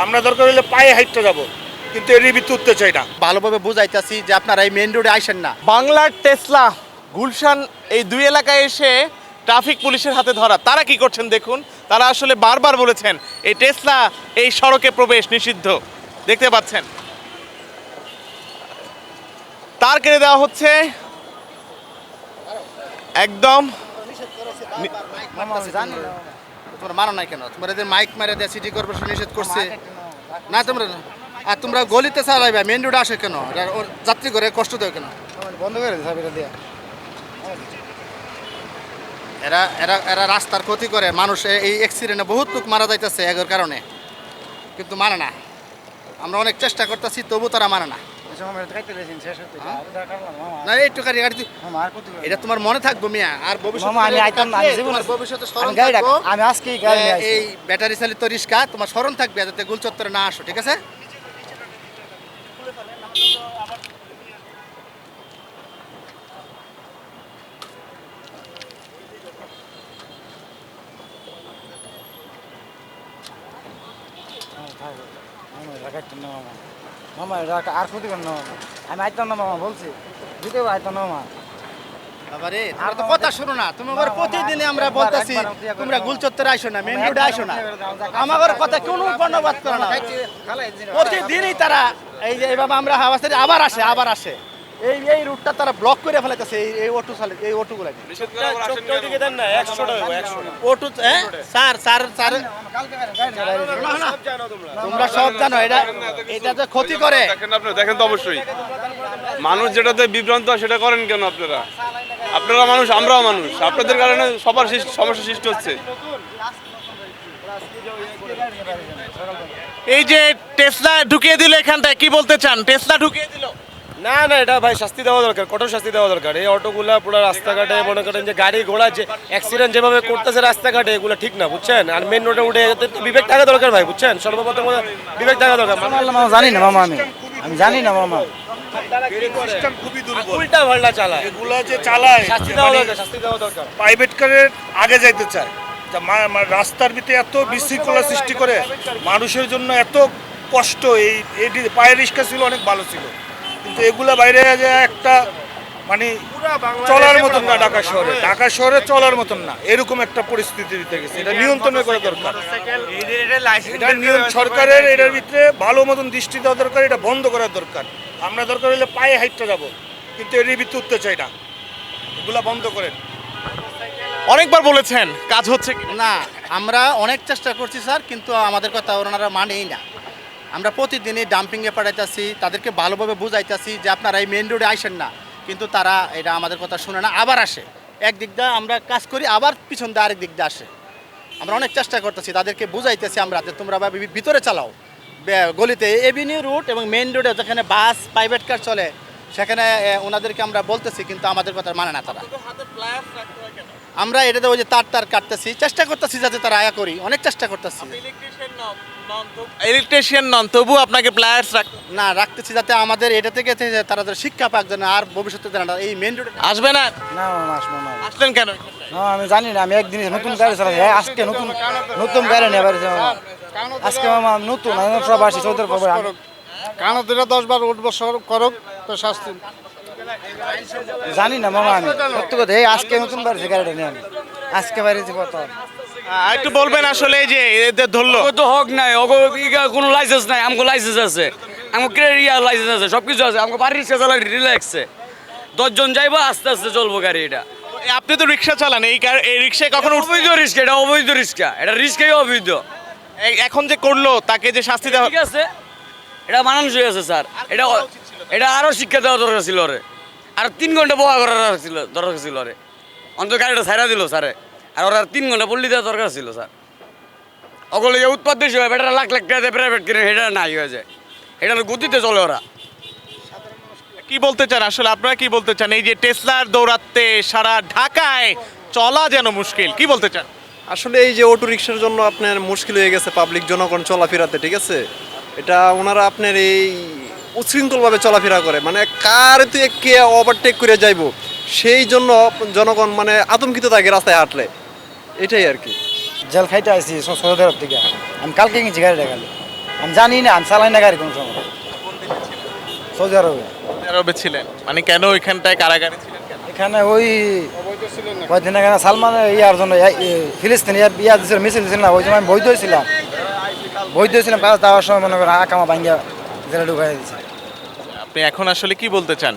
আমরা দরকার হলে পায়ে হাইটটা যাব, কিন্তু এর ভিতরে উঠতে চাই না। ভালোভাবে বুঝাইতেছি যে আপনারা এই মেইন রোডে আইসেন না। বাংলার টেসলা গুলশান এই দুই এলাকায় এসে ট্রাফিক পুলিশের হাতে ধরা। তারা কি করছেন দেখুন। তারা আসলে বারবার বলেছেন এই টেসলা এই সড়কে প্রবেশ নিষিদ্ধ। দেখতে পাচ্ছেন তার কেটে দেওয়া হচ্ছে একদম। তোমরা মানো নাই কেন? তোমরা এদের মাইক মেরে দেয়, সিটি কর্পোরেশন নিষেধ করছে না তোমরা। আর তোমরা গলিতে চালাইবা, মেইন রোডে আসে কেন? যাত্রী করে কষ্ট দেয় কেন? বন্ধ করে দিয়ে এরা এরা এরা রাস্তার ক্ষতি করে। মানুষ এই অ্যাক্সিডেন্টে বহুত লোক মারা যাইতেছে এগোর কারণে, কিন্তু মানে না। আমরা অনেক চেষ্টা করতেছি, তবু তারা মানে না। না একটু এটা তোমার মনে থাকবো মিয়া। আর ভবিষ্যতে এই ব্যাটারি চালিত রিক্সা তোমার স্মরণ থাকবে, যাতে গুল চত্বরে না আসো, ঠিক আছে? মামা আর ক্ষতি করেন না মামা, আমি আইতাম না মামা, বলছি দিতেও আইতাম না মামা। আরে তোমরা তো কথা শুনো না। তোমার প্রতিদিনই আমরা বলতাছি তোমরা গুল চত্বরে আইসো না, মেইন রোডে আইসো না। আমার কথা কোনো কর্ণপাত করে না। প্রতিদিনই তারা এই যে এইভাবে আমরা হাওয়াসারি আবার আসে এই রুটটা তারা ব্লক করে ফেলাইতেছে। এই অটো চালে, এই অটোগুলো অটো স্যার তোমরা সব জানো এটা যে ক্ষতি করে। দেখেন তো অবশ্যই মানুষ যেটাতে বিভ্রান্ত হয় সেটা করেন কেন আপনারা? আপনারা মানুষ, আমরাও মানুষ, আপনাদের কারণে সবার সমস্যা সৃষ্টি হচ্ছে। এই যে টেসলা ঢুকিয়ে দিল এখানটায়, কি বলতে চান? টেসলা ঢুকিয়ে দিল না না, এটা ভাই শাস্তি দেওয়া দরকার, কঠোর শাস্তি দেওয়া দরকার। এই অটোগুলা পুরো রাস্তাঘাটে মনে করেন যে গাড়ি ঘোড়া যে অ্যাক্সিডেন্ট যেভাবে করতেছে রাস্তাঘাটে, এগুলো ঠিক না, বুঝছেন? আর মেন রোডে উঠে বিবেক থাকা দরকার ভাই, বুঝছেন? সর্বপ্রথম বিবেক থাকা দরকার। মামা জানি না মামা, আমি জানি না মামা। খুবই দুর্বল, উল্টা পাল্টা চালায়, এগুলা যে চালায় শাস্তি দেওয়া দরকার, শাস্তি দেওয়া দরকার। প্রাইভেট কারের আগে যাইতে চায়, রাস্তার ভিতরে এত বিশৃঙ্খলা সৃষ্টি করে, মানুষের জন্য এত কষ্ট। এই পায়ের রিক্সা ছিল অনেক ভালো ছিল, কিন্তু এগুলা বাইরে যায় একটা মানে চলার মতন না। ঢাকা শহরে চলার মতন না, এরকম একটা পরিস্থিতি দিতে গেছে। এটা নিয়ন্ত্রণ করা দরকার। এটা সরকারের এটার ভিতরে ভালো মতন দৃষ্টি দেওয়া দরকার, এটা বন্ধ করা দরকার। আমরা দরকার হলে পায়ে হাইটটা যাব, কিন্তু এর ভিতরে উঠতে চাই না। এগুলা বন্ধ করেন। অনেকবার বলেছেন, কাজ হচ্ছে কি? না, আমরা অনেক চেষ্টা করছি স্যার, কিন্তু আমাদের কথা ওনারা মানেই না। আমরা প্রতিদিনই ডাম্পিংয়ে পাঠাইতেছি, তাদেরকে ভালোভাবে বুঝাইতেছি যে আপনারা এই মেইন রোডে আইসেন না, কিন্তু তারা এটা আমাদের কথা শুনে না, আবার আসে। একদিক দিয়ে আমরা কাজ করি, আবার পিছন দিয়ে আরেক দিক দিয়ে আসে। আমরা অনেক চেষ্টা করতেছি, তাদেরকে বুঝাইতেছি আমরা যে তোমরা ভিতরে চালাও গলিতে। এভিনিউ রুট এবং মেইন রোডে যেখানে বাস প্রাইভেট কার চলে, সেখানে ওনাদেরকে আমরা বলতেছি, কিন্তু আমাদের কথা মানে না তারা। আমরা এটাতে ওই যে তার কাটতেছি, চেষ্টা করতেছি যাতে তারা আয়া করি, অনেক চেষ্টা করতেছি। ইলেকট্রিশিয়ান নন, তবু আপনাকে প্লায়ার্স না রাখতেছি, যাতে আমাদের এটা থেকে তারা শিক্ষা পাক, যেন আর ভবিষ্যতে যেন এই মেইন রোডে আসবে না। না মামা, আসবো না। আসলেন কেন? আমি জানি না, আমি একদিন নতুন গাড়ি চালাই, আজকে নতুন গাড়ি নিয়ে বাড়িতে মামা। আজকে মামা নতুন, আমি সব আসি চৌধুরী পাবো। কারণ দুটা 10-12 উঠবো করুক তো শাস্তি জানি না মামা, আমি সত্যি কথা, আজকে নতুন বাড়িতে গাড়িটা নিয়ে আমি আজকে বাড়িতে কত। একটু বলবেন আসলে এই যে এদের ধরলো তো হক নাই, কোনো লাইসেন্স নাই। আমাকে লাইসেন্স আছে, আমার ক্রেডিট লাইসেন্স আছে, সব কিছু আছে। আমাকে বাড়ির রিক্সা চালাই রিল্যাক্সে, 10 জন যাইবো, আস্তে আস্তে চলবো গাড়ি। এটা আপনি তো রিক্সা চালান, এই রিক্সায় কখনো অবৈধ রিক্সা, এটা অবৈধ রিক্সা, এটা রিক্সাই অবৈধ। এখন যে করলো তাকে যে শাস্তি দেওয়া ঠিক আছে, এটা মানানসই আছে স্যার। এটা আরো শিক্ষা দেওয়া দরকার ছিল ওরে, আর 3 ঘন্টা বোয়া করার দরকার ছিল ওরে। অন্তত গাড়িটা ছাড়া দিল স্যারে, আর ওরা 3 ঘন্টা পল্লি দেওয়া দরকার ছিল স্যার। ওগুলো যে উৎপাদ বেশি হয়, বেটারা লাখ লাখ টাকা প্রাইভেট কিনে, এটা নাই হয়ে যায়, এটা গতিতে চলে ওরা। কি বলতে চান আসলে, আপনারা কি বলতে চান? এই যে টেসলার দৌড়াতে সারা ঢাকায় চলা যেন মুশকিল, কি বলতে চান? আসলে এই যে অটো রিক্সার জন্য আপনার মুশকিল হয়ে গেছে পাবলিক জনগণ চলাফেরাতে, ঠিক আছে? এটা ওনারা আপনার এই উচ্ছৃঙ্খলভাবে চলাফেরা করে, মানে কার তুই কে ওভারটেক করে যাইব, সেই জন্য জনগণ মানে আতঙ্কিত থাকে রাস্তায় হাঁটলে, এটাই আর কি। জেল খাইতে আসছি সৌদের থেকে, আমি কালকে গেছি গাড়িটা গেলে। আমি জানি না, আমি চালাই না গাড়ি কোনো সময়। সৌদি আরবে। আরবে ছিলেন মানে কেন ওইখানটায় কারাগারে ছিলেন কেন? এখানে ওই কয়েকদিন আগে সালমান ইয়ার জন্য ফিলিস্তিন ইয়া দিয়েছিল, মিছিল দিয়েছিল না, ওই সময় আমি বৈধ হয়েছিলাম কাজ দেওয়ার সময় মনে করেন আকামা ভাঙ্গা জেলে ঢুকাই দিয়েছে। আপনি এখন আসলে কি বলতে চান?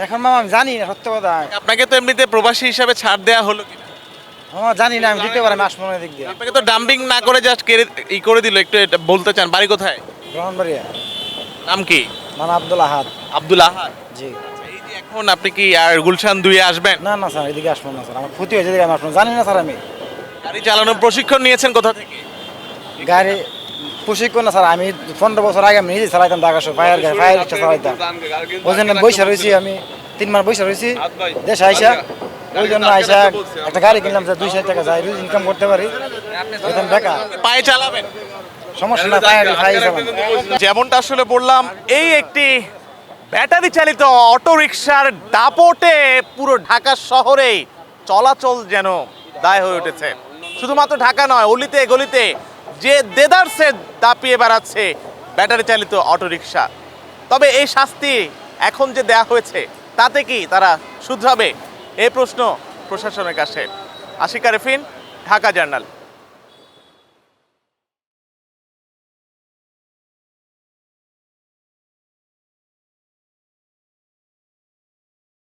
এখন মামা আমি জানি না সত্য কথা, আপনাকে তো এমনিতে প্রবাসী হিসাবে ছাড় দেওয়া হলো কিনা? আমার জানি না, আমি দিতে পারি মাস মনের দিক দিয়ে। আপনাকে তো ডাম্পিং না করে জাস্ট ই করে দিল, একটু এটা বলতে চান বাড়ি কোথায়? ব্রাহ্মণবাড়িয়া, নাম কি? নাম আব্দুল আহাদ। আব্দুল আহাদ। জি। এই যে এখন আপনি কি আর গুলশান 2 আসবেন? না না স্যার, এদিকে আসবো না স্যার, আমার ক্ষতি হয়েছে, এদিকে আমি আসবো না। জানি না স্যার, আমি গাড়ি চালানোর প্রশিক্ষণ নিয়েছেন কোথা থেকে? গাড়ি প্রশিক্ষণ না স্যার, আমি 15 বছর আগে আমি নিজে চালাইতাম ঢাকা শহর, ফায়ার রিক্সা চালাইতাম। ওই জন্য বৈশা রয়েছি, আমি 3 মাস বৈশা রয়েছি দেশে আইসা, ওই জন্য আইসা একটা গাড়ি কিনলাম যে 200 টাকা যায়, রোজ ইনকাম করতে পারি, এখন বেকার। পায়ে চালাবেন? সমস্যা না, ফায়ার চালান। যেমনটা আসলে বললাম, এই একটি ব্যাটারি চালিত অটো রিকশার দাপটে পুরো ঢাকা শহরেই চলাচল যেন দায় হয়ে উঠেছে। শুধুমাত্র ঢাকা নয়, অলিতে গলিতে যে দেদারসে দাপিয়ে বেড়াচ্ছে ব্যাটারি চালিত অটো রিকশা। তবে এই শাস্তি এখন যে দেয়া হয়েছে তাতে কি তারা শুধরাবে? এই প্রশ্ন প্রশাসনের কাছে। আশিক আরেফিন, ঢাকা জার্নাল।